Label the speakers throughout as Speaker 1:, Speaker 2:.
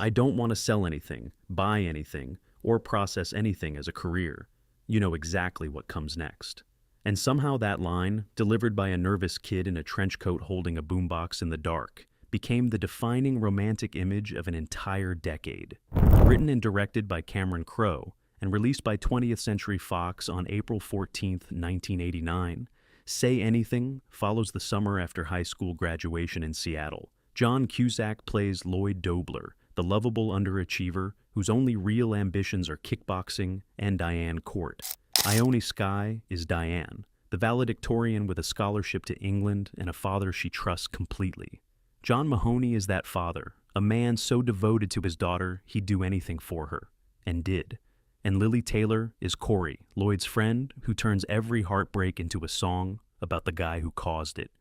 Speaker 1: I don't want to sell anything, buy anything, or process anything as a career. You know exactly what comes next. And somehow that line, delivered by a nervous kid in a trench coat holding a boombox in the dark, became the defining romantic image of an entire decade. Written and directed by Cameron Crowe, and released by 20th Century Fox on April 14, 1989, Say Anything follows the summer after high school graduation in Seattle. John Cusack plays Lloyd Dobler, the lovable underachiever whose only real ambitions are kickboxing, and Diane Court. Ione Skye is Diane, the valedictorian with a scholarship to England and a father she trusts completely. John Mahoney is that father, a man so devoted to his daughter he'd do anything for her, and did. And Lily Taylor is Corey, Lloyd's friend who turns every heartbreak into a song about the guy who caused it.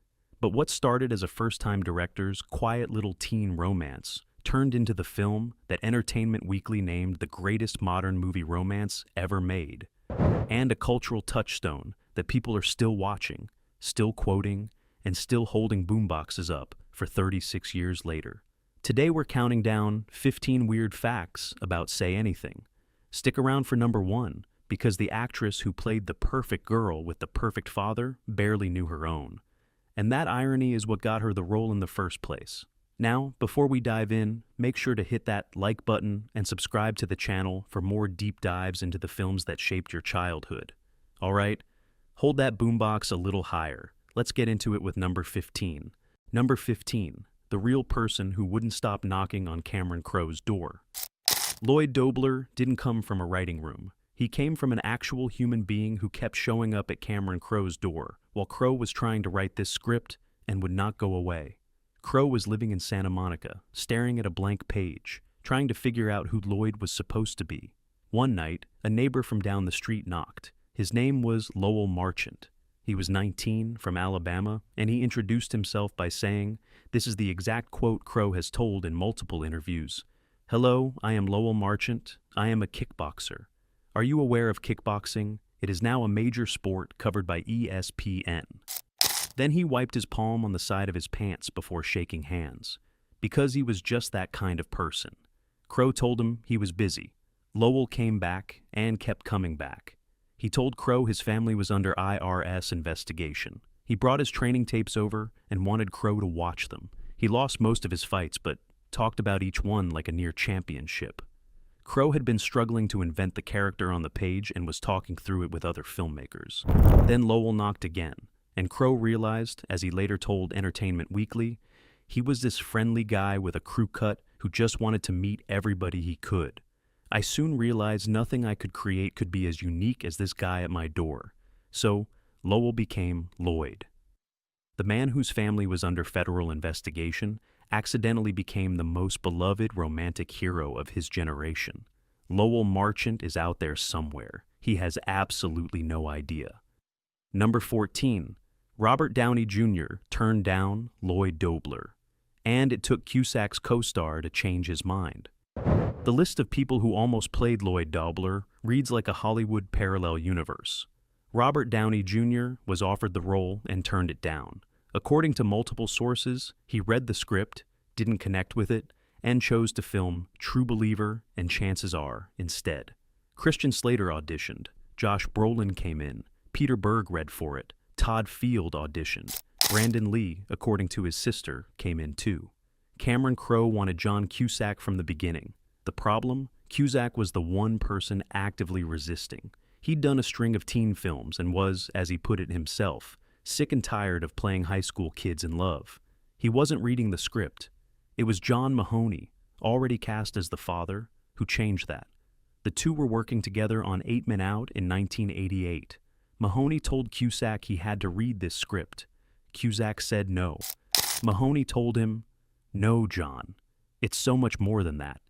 Speaker 1: But what started as a first-time director's quiet little teen romance turned into the film that Entertainment Weekly named the greatest modern movie romance ever made, and a cultural touchstone that people are still watching, still quoting, and still holding boomboxes up for 36 years later. Today we're counting down 15 weird facts about Say Anything. Stick around for number 1, because the actress who played the perfect girl with the perfect father barely knew her own. And that irony is what got her the role in the first place. Now, before we dive in, make sure to hit that like button and subscribe to the channel for more deep dives into the films that shaped your childhood. All right, hold that boombox a little higher. Let's get into it with number 15. Number 15, the real person who wouldn't stop knocking on Cameron Crowe's door. Lloyd Dobler didn't come from a writing room. He came from an actual human being who kept showing up at Cameron Crowe's door while Crowe was trying to write this script and would not go away. Crowe was living in Santa Monica, staring at a blank page, trying to figure out who Lloyd was supposed to be. One night, a neighbor from down the street knocked. His name was Lowell Marchant. He was 19, from Alabama, and he introduced himself by saying, this is the exact quote Crowe has told in multiple interviews. "Hello, I am Lowell Marchant. I am a kickboxer. Are you aware of kickboxing? It is now a major sport covered by ESPN. Then he wiped his palm on the side of his pants before shaking hands, because he was just that kind of person. Crowe told him he was busy. Lowell came back and kept coming back. He told Crowe his family was under IRS investigation. He brought his training tapes over and wanted Crowe to watch them. He lost most of his fights, but talked about each one like a near championship. Crowe had been struggling to invent the character on the page and was talking through it with other filmmakers. Then Lowell knocked again, and Crowe realized, as he later told Entertainment Weekly, he was this friendly guy with a crew cut who just wanted to meet everybody he could. I soon realized nothing I could create could be as unique as this guy at my door. So, Lowell became Lloyd. The man whose family was under federal investigation accidentally became the most beloved romantic hero of his generation. Lowell Marchant is out there somewhere. He has absolutely no idea. Number 14. Robert Downey Jr. turned down Lloyd Dobler. And it took Cusack's co-star to change his mind. The list of people who almost played Lloyd Dobler reads like a Hollywood parallel universe. Robert Downey Jr. was offered the role and turned it down. According to multiple sources, he read the script, didn't connect with it, and chose to film True Believer and Chances Are instead. Christian Slater auditioned, Josh Brolin came in, Peter Berg read for it, Todd Field auditioned, Brandon Lee, according to his sister, came in too. Cameron Crowe wanted John Cusack from the beginning. The problem? Cusack was the one person actively resisting. He'd done a string of teen films and was, as he put it himself, sick and tired of playing high school kids in love. He wasn't reading the script. It was John Mahoney, already cast as the father, who changed that. The two were working together on 8 Men Out in 1988. Mahoney told Cusack he had to read this script. Cusack said no. Mahoney told him, "No, John. It's so much more than that."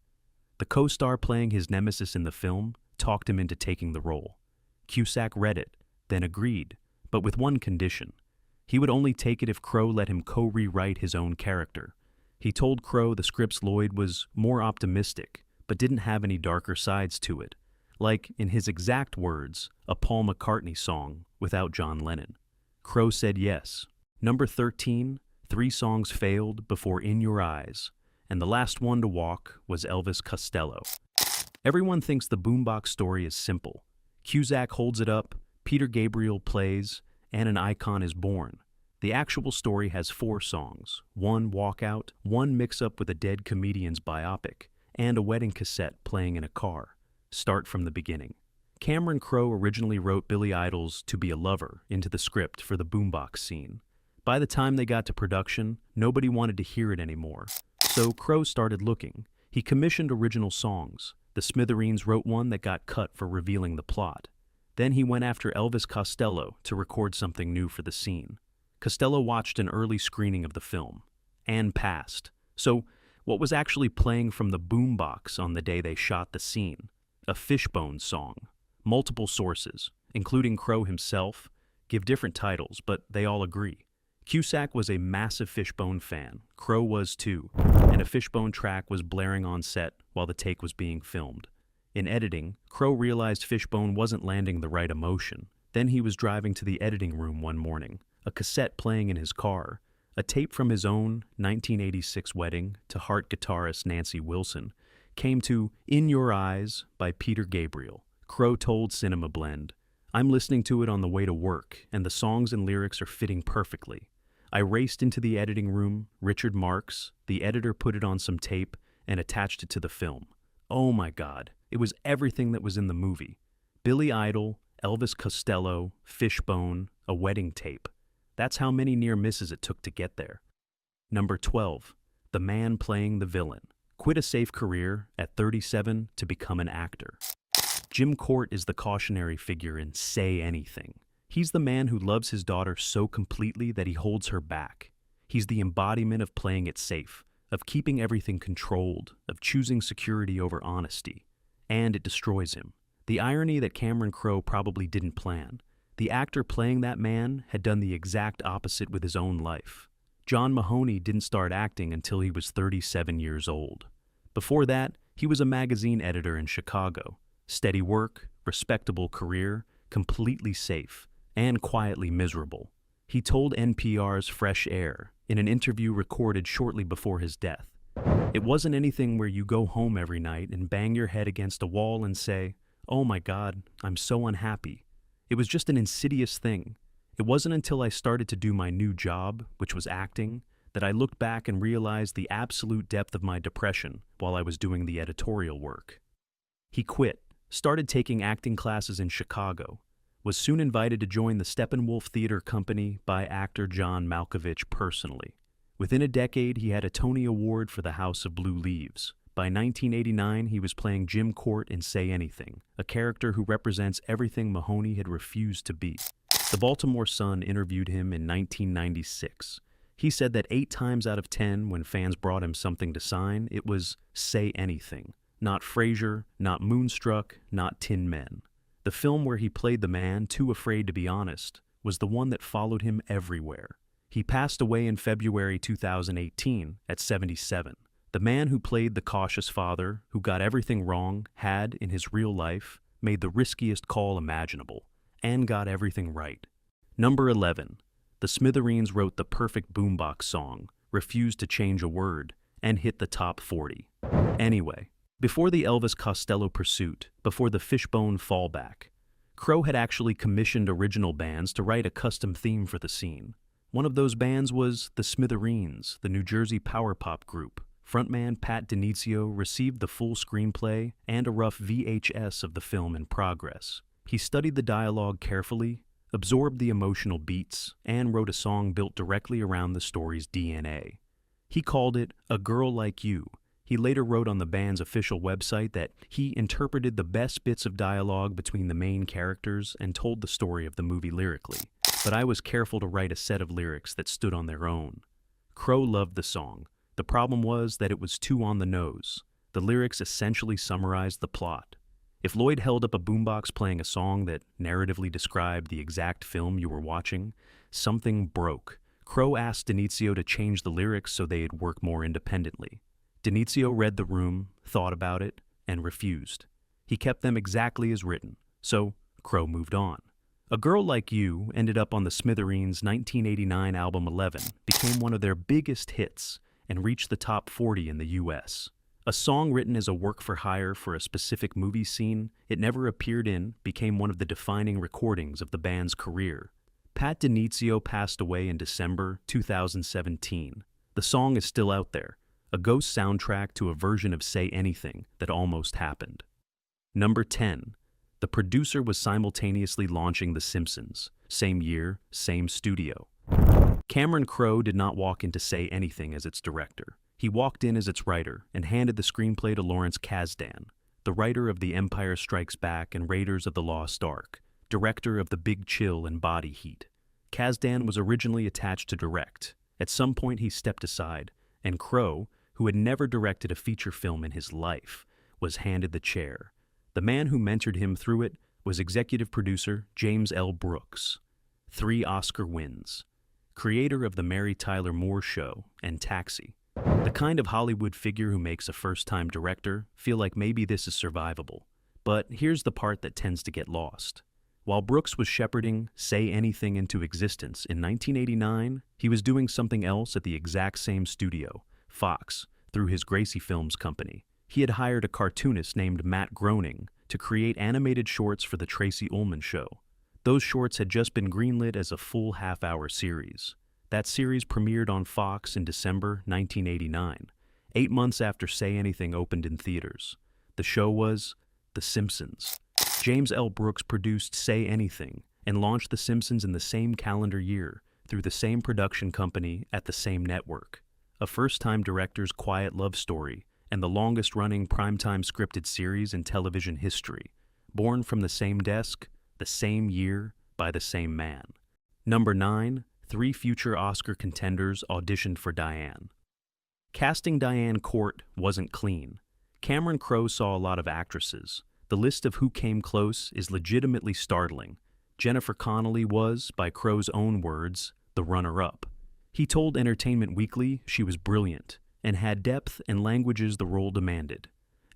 Speaker 1: The co-star playing his nemesis in the film talked him into taking the role. Cusack read it, then agreed, but with one condition. He would only take it if Crowe let him co-rewrite his own character. He told Crowe the script's Lloyd was more optimistic, but didn't have any darker sides to it. Like, in his exact words, a Paul McCartney song without John Lennon. Crowe said yes. Number 13, 3 songs failed before In Your Eyes. and the last one to walk was Elvis Costello. Everyone thinks the boombox story is simple. Cusack holds it up, Peter Gabriel plays, and an icon is born. The actual story has 4 songs, 1 walkout, 1 mix-up with a dead comedian's biopic, and a wedding cassette playing in a car. Start from the beginning. Cameron Crowe originally wrote Billy Idol's To Be a Lover into the script for the boombox scene. By the time they got to production, nobody wanted to hear it anymore. So Crowe started looking. He commissioned original songs. The Smithereens wrote one that got cut for revealing the plot. Then he went after Elvis Costello to record something new for the scene. Costello watched an early screening of the film and passed. So what was actually playing from the boombox on the day they shot the scene? A Fishbone song. Multiple sources, including Crowe himself, give different titles, but they all agree. Cusack was a massive Fishbone fan, Crowe was too, and a Fishbone track was blaring on set while the take was being filmed. In editing, Crowe realized Fishbone wasn't landing the right emotion. Then he was driving to the editing room one morning, a cassette playing in his car, a tape from his own 1986 wedding to Heart guitarist Nancy Wilson, came to In Your Eyes by Peter Gabriel. Crowe told Cinema Blend, "I'm listening to it on the way to work, and the songs and lyrics are fitting perfectly. I raced into the editing room, Richard Marks, the editor, put it on some tape and attached it to the film. Oh my God, it was everything that was in the movie. Billy Idol, Elvis Costello, Fishbone, a wedding tape. That's how many near misses it took to get there." Number 12, the man playing the villain. Quit a safe career at 37 to become an actor. Jim Court is the cautionary figure in Say Anything. He's the man who loves his daughter so completely that he holds her back. He's the embodiment of playing it safe, of keeping everything controlled, of choosing security over honesty. And it destroys him. The irony that Cameron Crowe probably didn't plan. The actor playing that man had done the exact opposite with his own life. John Mahoney didn't start acting until he was 37 years old. Before that, he was a magazine editor in Chicago. Steady work, respectable career, completely safe, and quietly miserable. He told NPR's Fresh Air in an interview recorded shortly before his death, "It wasn't anything where you go home every night and bang your head against a wall and say, 'Oh my God, I'm so unhappy.' It was just an insidious thing. It wasn't until I started to do my new job, which was acting, that I looked back and realized the absolute depth of my depression while I was doing the editorial work." He quit, started taking acting classes in Chicago, was soon invited to join the Steppenwolf Theater Company by actor John Malkovich personally. Within a decade, he had a Tony Award for The House of Blue Leaves. By 1989, he was playing Jim Court in Say Anything, a character who represents everything Mahoney had refused to be. The Baltimore Sun interviewed him in 1996. He said that 8 times out of 10, when fans brought him something to sign, it was Say Anything. Not Frasier, not Moonstruck, not Tin Men. The film where he played the man too afraid to be honest was the one that followed him everywhere. He passed away in February 2018 at 77. The man who played the cautious father, who got everything wrong, had, in his real life, made the riskiest call imaginable, and got everything right. Number 11. The Smithereens wrote the perfect boombox song, refused to change a word, and hit the top 40. Anyway, before the Elvis Costello pursuit, before the Fishbone fallback, Crowe had actually commissioned original bands to write a custom theme for the scene. One of those bands was the Smithereens, the New Jersey power pop group. Frontman Pat Denizio received the full screenplay and a rough VHS of the film in progress. He studied the dialogue carefully, absorbed the emotional beats, and wrote a song built directly around the story's DNA. He called it A Girl Like You. He later wrote on the band's official website that he interpreted the best bits of dialogue between the main characters and told the story of the movie lyrically, but I was careful to write a set of lyrics that stood on their own. Crowe loved the song. The problem was that it was too on the nose. The lyrics essentially summarized the plot. If Lloyd held up a boombox playing a song that narratively described the exact film you were watching, something broke. Crowe asked Denizio to change the lyrics so they'd work more independently. Denizio read the room, thought about it, and refused. He kept them exactly as written, so Crowe moved on. A Girl Like You ended up on the Smithereens' 1989 album 11, became one of their biggest hits, and reached the top 40 in the US. A song written as a work for hire for a specific movie scene it never appeared in became one of the defining recordings of the band's career. Pat Denizio passed away in December 2017. The song is still out there, a ghost soundtrack to a version of Say Anything that almost happened. Number 10. The producer was simultaneously launching The Simpsons. Same year, same studio. Cameron Crowe did not walk in to Say Anything as its director. He walked in as its writer and handed the screenplay to Lawrence Kasdan, the writer of The Empire Strikes Back and Raiders of the Lost Ark, director of The Big Chill and Body Heat. Kasdan was originally attached to direct. At some point he stepped aside, and Crowe, who had never directed a feature film in his life, was handed the chair. The man who mentored him through it was executive producer James L. Brooks. 3 Oscar wins. Creator of The Mary Tyler Moore Show and Taxi. The kind of Hollywood figure who makes a first-time director feel like maybe this is survivable. But here's the part that tends to get lost. While Brooks was shepherding Say Anything into existence in 1989, he was doing something else at the exact same studio, Fox, through his Gracie Films company. He had hired a cartoonist named Matt Groening to create animated shorts for The Tracy Ullman Show. Those shorts had just been greenlit as a full half-hour series. That series premiered on Fox in December 1989, 8 months after Say Anything opened in theaters. The show was The Simpsons. James L. Brooks produced Say Anything and launched The Simpsons in the same calendar year through the same production company at the same network. A first-time director's quiet love story and the longest-running primetime scripted series in television history, born from the same desk, the same year, by the same man. Number 9. 3 future Oscar contenders auditioned for Diane. Casting Diane Court wasn't clean. Cameron Crowe saw a lot of actresses. The list of who came close is legitimately startling. Jennifer Connelly was, by Crowe's own words, the runner-up. He told Entertainment Weekly she was brilliant and had depth and languages the role demanded.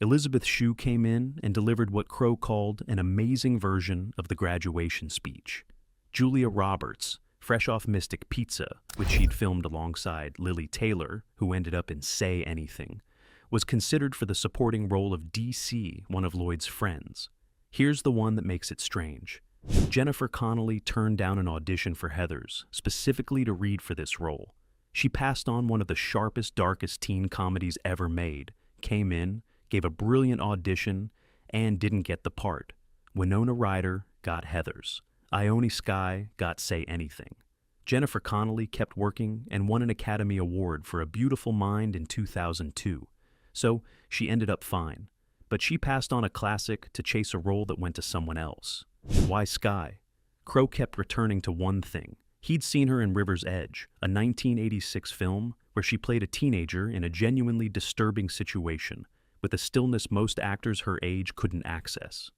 Speaker 1: Elizabeth Shue came in and delivered what Crowe called an amazing version of the graduation speech. Julia Roberts, fresh off Mystic Pizza, which she'd filmed alongside Lily Taylor, who ended up in Say Anything, was considered for the supporting role of DC, one of Lloyd's friends. Here's the one that makes it strange. Jennifer Connelly turned down an audition for Heathers, specifically to read for this role. She passed on one of the sharpest, darkest teen comedies ever made, came in, gave a brilliant audition, and didn't get the part. Winona Ryder got Heathers. Ione Skye got Say Anything. Jennifer Connelly kept working and won an Academy Award for A Beautiful Mind in 2002. So she ended up fine. But she passed on a classic to chase a role that went to someone else. Why Skye? Crowe kept returning to one thing. He'd seen her in River's Edge, a 1986 film where she played a teenager in a genuinely disturbing situation, with a stillness most actors her age couldn't access.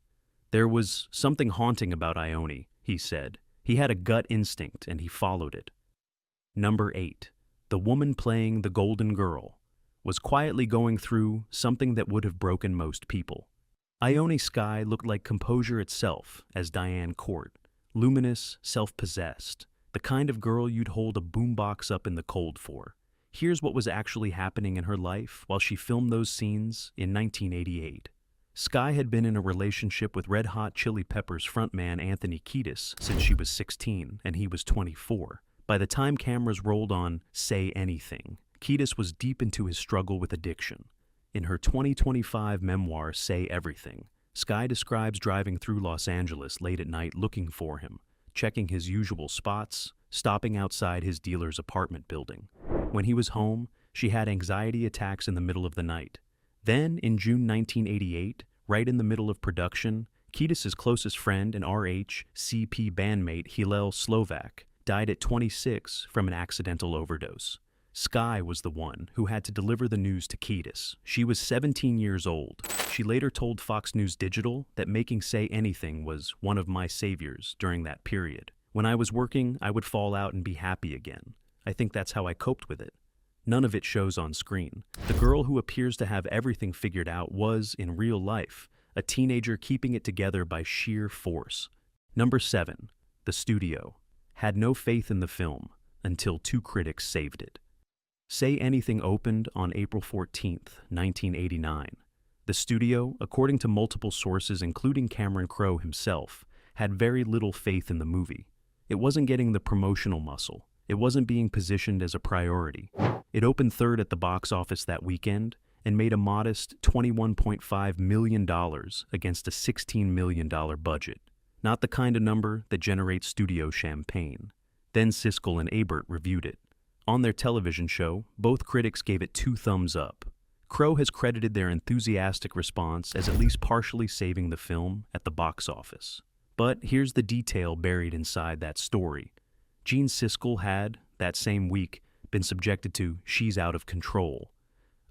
Speaker 1: There was something haunting about Ione, he said. He had a gut instinct and he followed it. Number 8. The woman playing the Golden Girl was quietly going through something that would have broken most people. Ione Skye looked like composure itself as Diane Court, luminous, self-possessed, the kind of girl you'd hold a boombox up in the cold for. Here's what was actually happening in her life while she filmed those scenes in 1988. Skye had been in a relationship with Red Hot Chili Peppers frontman Anthony Kiedis since she was 16 and he was 24. By the time cameras rolled on Say Anything, Kiedis was deep into his struggle with addiction. In her 2025 memoir, Say Everything, Skye describes driving through Los Angeles late at night looking for him, checking his usual spots, stopping outside his dealer's apartment building. When he was home, she had anxiety attacks in the middle of the night. Then, in June 1988, right in the middle of production, Kiedis' closest friend and RHCP bandmate Hillel Slovak died at 26 from an accidental overdose. Skye was the one who had to deliver the news to Kiedis. She was 17 years old. She later told Fox News Digital that making Say Anything was one of my saviors during that period. When I was working, I would fall out and be happy again. I think that's how I coped with it. None of it shows on screen. The girl who appears to have everything figured out was, in real life, a teenager keeping it together by sheer force. Number 7. The studio had no faith in the film until 2 critics saved it. Say Anything opened on April 14th, 1989. The studio, according to multiple sources including Cameron Crowe himself, had very little faith in the movie. It wasn't getting the promotional muscle. It wasn't being positioned as a priority. It opened third at the box office that weekend and made a modest $21.5 million against a $16 million budget. Not the kind of number that generates studio champagne. Then Siskel and Ebert reviewed it. On their television show, both critics gave it 2 thumbs up. Crowe has credited their enthusiastic response as at least partially saving the film at the box office. But here's the detail buried inside that story. Gene Siskel had, that same week, been subjected to She's Out of Control,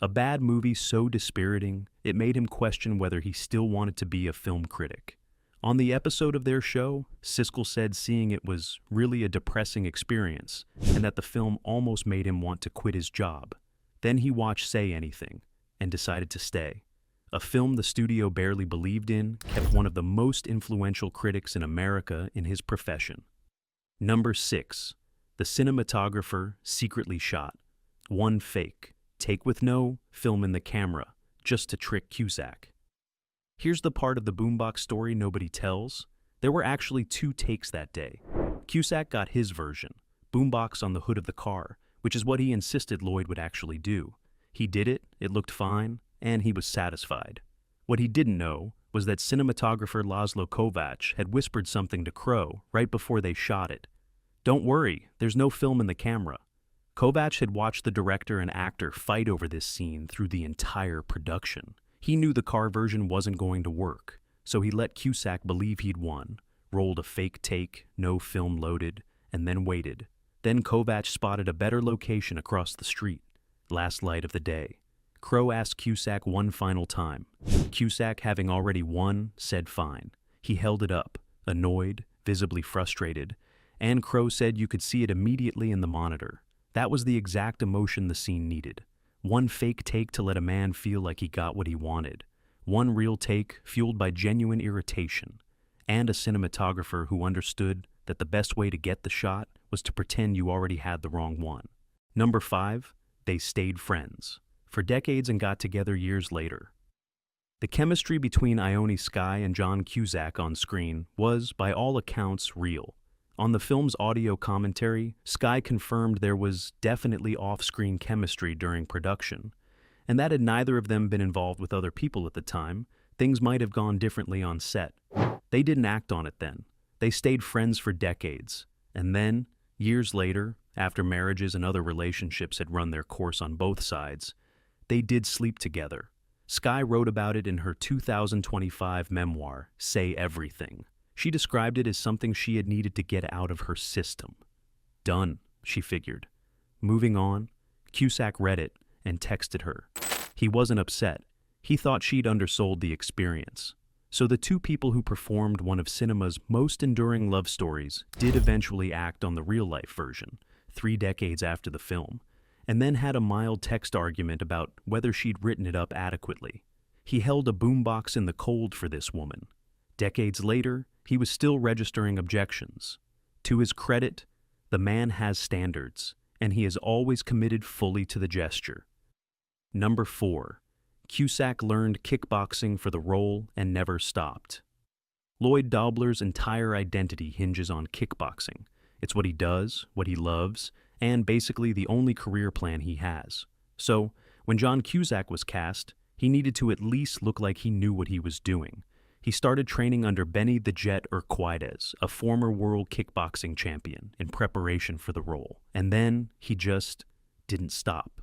Speaker 1: a bad movie so dispiriting it made him question whether he still wanted to be a film critic. On the episode of their show, Siskel said seeing it was really a depressing experience and that the film almost made him want to quit his job. Then he watched Say Anything and decided to stay. A film the studio barely believed in kept one of the most influential critics in America in his profession. Number 6. The cinematographer secretly shot. One fake. Take with no film in the camera, just to trick Cusack. Here's the part of the boombox story nobody tells. There were actually 2 takes that day. Cusack got his version, boombox on the hood of the car, which is what he insisted Lloyd would actually do. He did it, it looked fine, and he was satisfied. What he didn't know was that cinematographer Laszlo Kovacs had whispered something to Crowe right before they shot it. Don't worry, there's no film in the camera. Kovacs had watched the director and actor fight over this scene through the entire production. He knew the car version wasn't going to work, so he let Cusack believe he'd won, rolled a fake take, no film loaded, and then waited. Then Kovacs spotted a better location across the street. Last light of the day. Crowe asked Cusack one final time. Cusack, having already won, said fine. He held it up, annoyed, visibly frustrated, and Crowe said you could see it immediately in the monitor. That was the exact emotion the scene needed. One fake take to let a man feel like he got what he wanted. One real take fueled by genuine irritation. And a cinematographer who understood that the best way to get the shot was to pretend you already had the wrong one. Number 5, they stayed friends. For decades and got together years later. The chemistry between Ione Skye and John Cusack on screen was, by all accounts, real. On the film's audio commentary, Skye confirmed there was definitely off-screen chemistry during production, and that had neither of them been involved with other people at the time, things might have gone differently on set. They didn't act on it then. They stayed friends for decades, and then, years later, after marriages and other relationships had run their course on both sides, they did sleep together. Skye wrote about it in her 2025 memoir, Say Everything. She described it as something she had needed to get out of her system. Done, she figured. Moving on, Cusack read it and texted her. He wasn't upset. He thought she'd undersold the experience. So the 2 people who performed one of cinema's most enduring love stories did eventually act on the real-life version, 3 decades after the film, and then had a mild text argument about whether she'd written it up adequately. He held a boombox in the cold for this woman. Decades later, he was still registering objections. To his credit, the man has standards, and he has always committed fully to the gesture. Number 4. Cusack learned kickboxing for the role and never stopped. Lloyd Dobler's entire identity hinges on kickboxing. It's what he does, what he loves, and basically the only career plan he has. So, when John Cusack was cast, he needed to at least look like he knew what he was doing. He started training under Benny the Jet Urquidez, a former world kickboxing champion, in preparation for the role. And then he just didn't stop.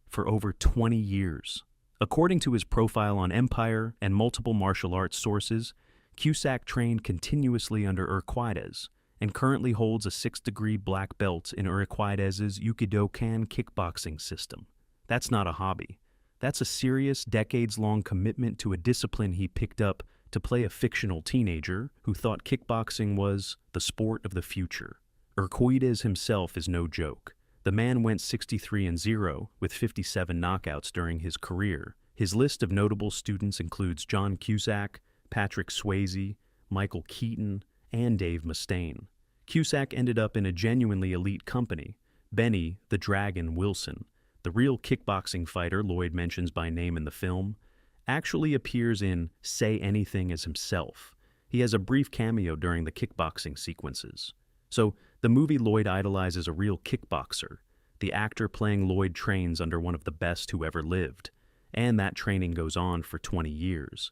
Speaker 1: For over 20 years. According to his profile on Empire and multiple martial arts sources, Cusack trained continuously under Urquidez and currently holds a 6th-degree black belt in Urquidez's Yukidokan kickboxing system. That's not a hobby. That's a serious, decades-long commitment to a discipline he picked up to play a fictional teenager who thought kickboxing was the sport of the future. Urquidez himself is no joke. The man went 63-0 with 57 knockouts during his career. His list of notable students includes John Cusack, Patrick Swayze, Michael Keaton, and Dave Mustaine. Cusack ended up in a genuinely elite company, Benny the Dragon Wilson, the real kickboxing fighter Lloyd mentions by name in the film, actually appears in Say Anything as himself. He has a brief cameo during the kickboxing sequences. So, the movie Lloyd idolizes a real kickboxer. The actor playing Lloyd trains under one of the best who ever lived, and that training goes on for 20 years.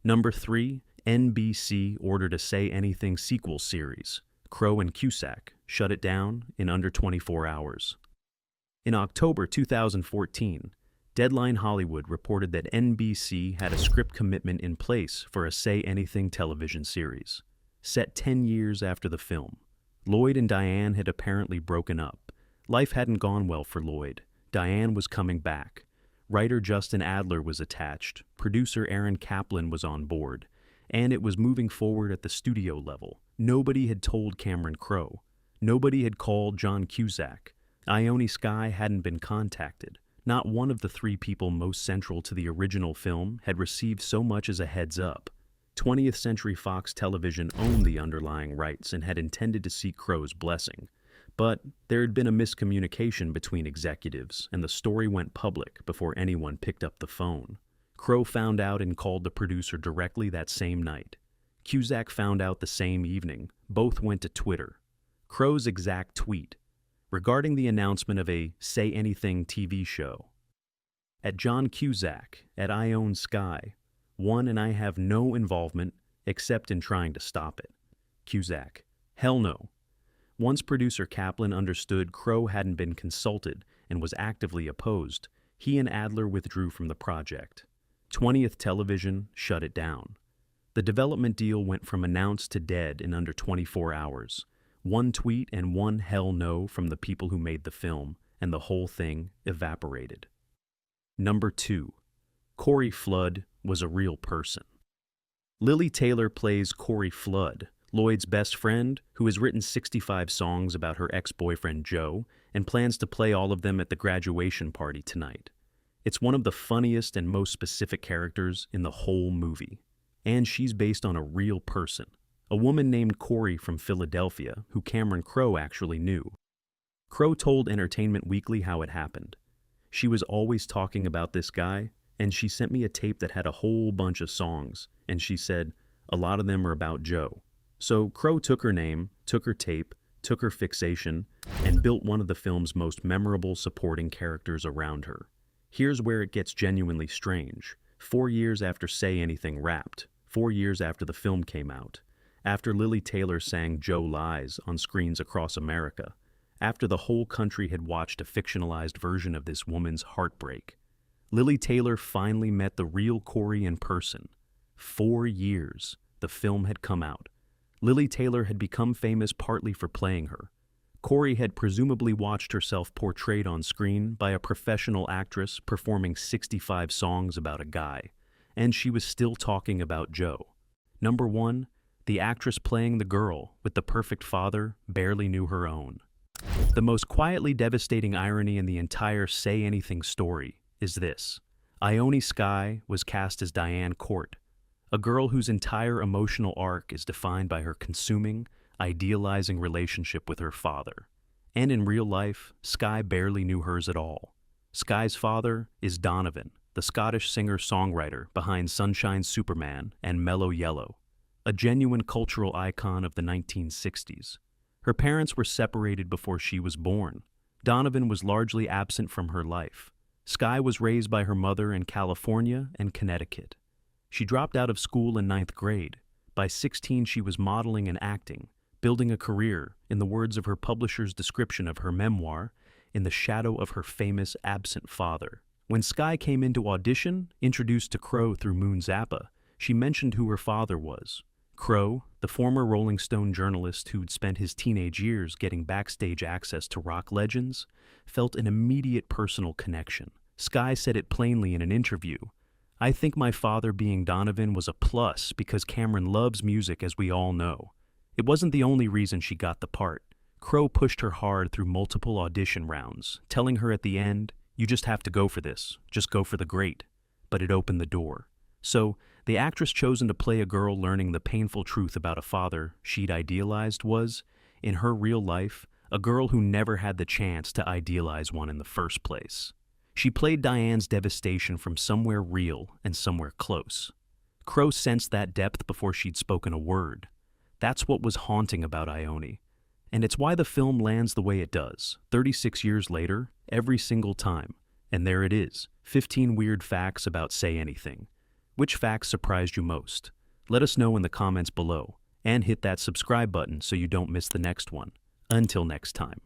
Speaker 1: Number 3, NBC ordered a Say Anything sequel series. Crow and Cusack shut it down in under 24 hours. In October 2014, Deadline Hollywood reported that NBC had a script commitment in place for a Say Anything television series. Set 10 years after the film, Lloyd and Diane had apparently broken up. Life hadn't gone well for Lloyd. Diane was coming back. Writer Justin Adler was attached. Producer Aaron Kaplan was on board. And it was moving forward at the studio level. Nobody had told Cameron Crowe. Nobody had called John Cusack. Ione Skye hadn't been contacted. Not one of the 3 people most central to the original film had received so much as a heads up. 20th Century Fox Television owned the underlying rights and had intended to seek Crowe's blessing. But there had been a miscommunication between executives, and the story went public before anyone picked up the phone. Crowe found out and called the producer directly that same night. Cusack found out the same evening. Both went to Twitter. Crowe's exact tweet, regarding the announcement of a Say Anything TV show. At John Cusack, at Ione Skye, one and I have no involvement except in trying to stop it. Cusack, hell no. Once producer Kaplan understood Crowe hadn't been consulted and was actively opposed, he and Adler withdrew from the project. 20th Television shut it down. The development deal went from announced to dead in under 24 hours. One tweet and one hell no from the people who made the film, and the whole thing evaporated. Number 2. Corey Flood was a real person. Lily Taylor plays Corey Flood, Lloyd's best friend, who has written 65 songs about her ex-boyfriend Joe and plans to play all of them at the graduation party tonight. It's one of the funniest and most specific characters in the whole movie. And she's based on a real person, a woman named Corey from Philadelphia, who Cameron Crowe actually knew. Crowe told Entertainment Weekly how it happened. She was always talking about this guy, and she sent me a tape that had a whole bunch of songs, and she said, a lot of them are about Joe. So Crowe took her name, took her tape, took her fixation, and built one of the film's most memorable supporting characters around her. Here's where it gets genuinely strange. 4 years after Say Anything wrapped, 4 years after the film came out, after Lily Taylor sang Joe Lies on screens across America, after the whole country had watched a fictionalized version of this woman's heartbreak, Lily Taylor finally met the real Corey in person. 4 years, the film had come out. Lily Taylor had become famous partly for playing her. Corey had presumably watched herself portrayed on screen by a professional actress performing 65 songs about a guy, and she was still talking about Joe. Number 1, the actress playing the girl with the perfect father barely knew her own. The most quietly devastating irony in the entire Say Anything story is this. Ione Skye was cast as Diane Court, a girl whose entire emotional arc is defined by her consuming, idealizing relationship with her father. And in real life, Skye barely knew hers at all. Skye's father is Donovan, the Scottish singer-songwriter behind Sunshine Superman and Mellow Yellow, a genuine cultural icon of the 1960s. Her parents were separated before she was born. Donovan was largely absent from her life. Skye was raised by her mother in California and Connecticut. She dropped out of school in 9th grade. By 16, she was modeling and acting, building a career, in the words of her publisher's description of her memoir, in the shadow of her famous absent father. When Skye came into audition, introduced to Crowe through Moon Zappa, she mentioned who her father was. Crowe, the former Rolling Stone journalist who'd spent his teenage years getting backstage access to rock legends, felt an immediate personal connection. Skye said it plainly in an interview. I think my father being Donovan was a plus because Cameron loves music, as we all know. It wasn't the only reason she got the part. Crowe pushed her hard through multiple audition rounds, telling her at the end, you just have to go for this, just go for the great. But it opened the door. So, the actress chosen to play a girl learning the painful truth about a father she'd idealized was, in her real life, a girl who never had the chance to idealize one in the first place. She played Diane's devastation from somewhere real and somewhere close. Crowe sensed that depth before she'd spoken a word. That's what was haunting about Ione. And it's why the film lands the way it does, 36 years later, every single time. And there it is, 15 weird facts about Say Anything. Which facts surprised you most? Let us know in the comments below, and hit that subscribe button so you don't miss the next one. Until next time.